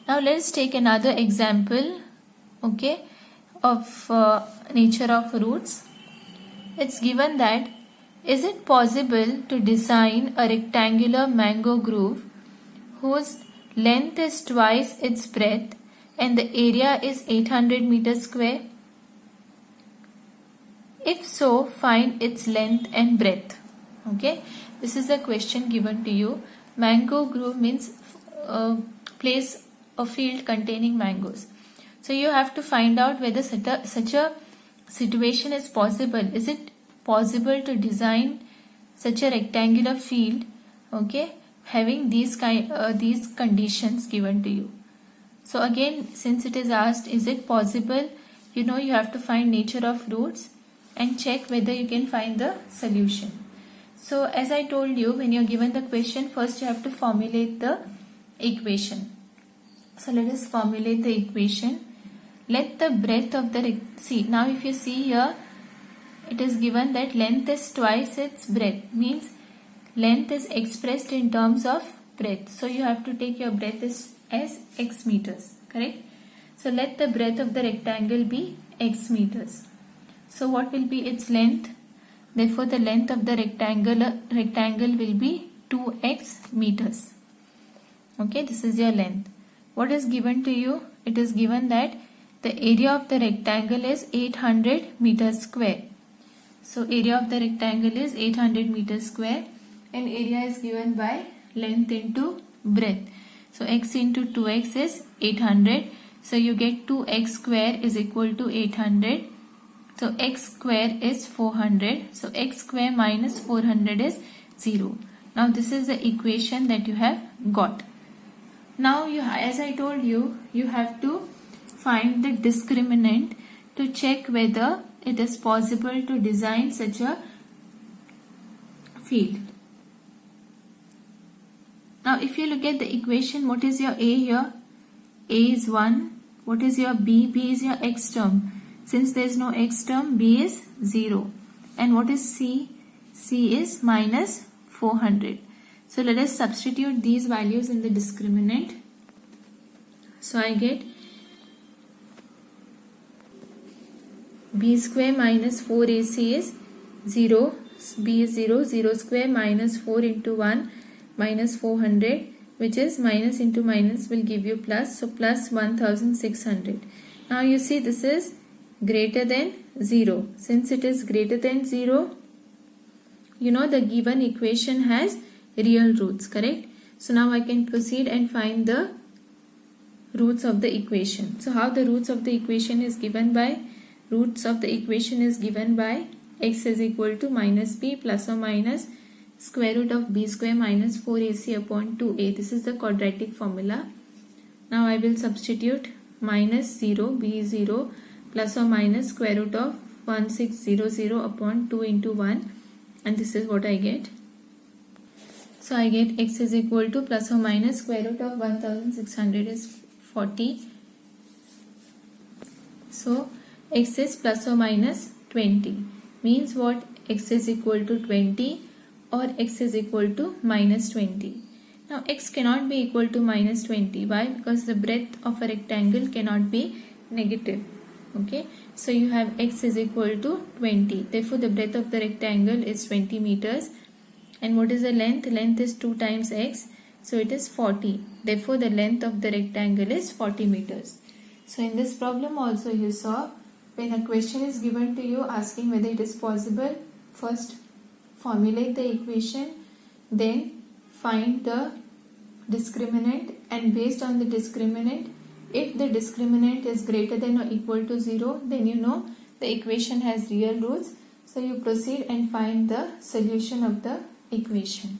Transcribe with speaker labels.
Speaker 1: Now let's take another example, okay, of nature of roots. It's given that, is it possible to design a rectangular mango grove whose length is twice its breadth and the area is 800 meters square? If so, find its length and breadth. Okay, this is a question given to you. Mango grove means place a field containing mangoes. So you have to find out whether such a situation is possible. Is it possible to design such a rectangular field, okay, having these conditions given to you? So again, since it is asked, is it possible, you have to find nature of roots and check whether you can find the solution. So as I told you, when you're given the question, first you have to formulate the equation. So let us formulate the equation. Let the breadth of the now if you see here, it is given that length is twice its breadth, means length is expressed in terms of breadth. So you have to take your breadth as x meters, correct? So let the breadth of the rectangle be x meters. So what will be its length? Therefore the length of the rectangle will be 2x meters. Okay, this is your length. What is given to you? It is given that the area of the rectangle is 800 meters square. So area of the rectangle is 800 meters square and area is given by length into breadth. So x into 2x is 800. So you get 2x square is equal to 800. So x square is 400. So x square minus 400 is 0. Now this is the equation that you have got. Now as I told you, you have to find the discriminant to check whether it is possible to design such a field. Now if you look at the equation, what is your a here? A is 1. What is your b? B is your x term. Since there is no x term, b is 0. And what is c? C is minus 400. So let us substitute these values in the discriminant. So I get b square minus 4ac is 0. B is 0. 0 square minus 4 into 1 minus 400, which is minus into minus will give you plus. So plus 1600. Now you see this is greater than 0. Since it is greater than 0, the given equation has real roots, correct? So now I can proceed and find the roots of the equation. So how the roots of the equation is given by? Roots of the equation is given by x is equal to minus b plus or minus square root of b square minus 4ac upon 2a. This is the quadratic formula. Now I will substitute minus 0, b is 0, plus or minus square root of 1600 upon 2 into 1, and this is what I get. So I get x is equal to plus or minus square root of 1600 is 40. So x is plus or minus 20. Means what? X is equal to 20 or x is equal to minus 20. Now x cannot be equal to minus 20. Why? Because the breadth of a rectangle cannot be negative. Okay, so you have x is equal to 20. Therefore the breadth of the rectangle is 20 meters. And what is the length? Length is 2 times x. So it is 40. Therefore the length of the rectangle is 40 meters. So in this problem also you saw, when a question is given to you asking whether it is possible, first formulate the equation, then find the discriminant, and based on the discriminant, if the discriminant is greater than or equal to 0, then the equation has real roots. So you proceed and find the solution of the equation.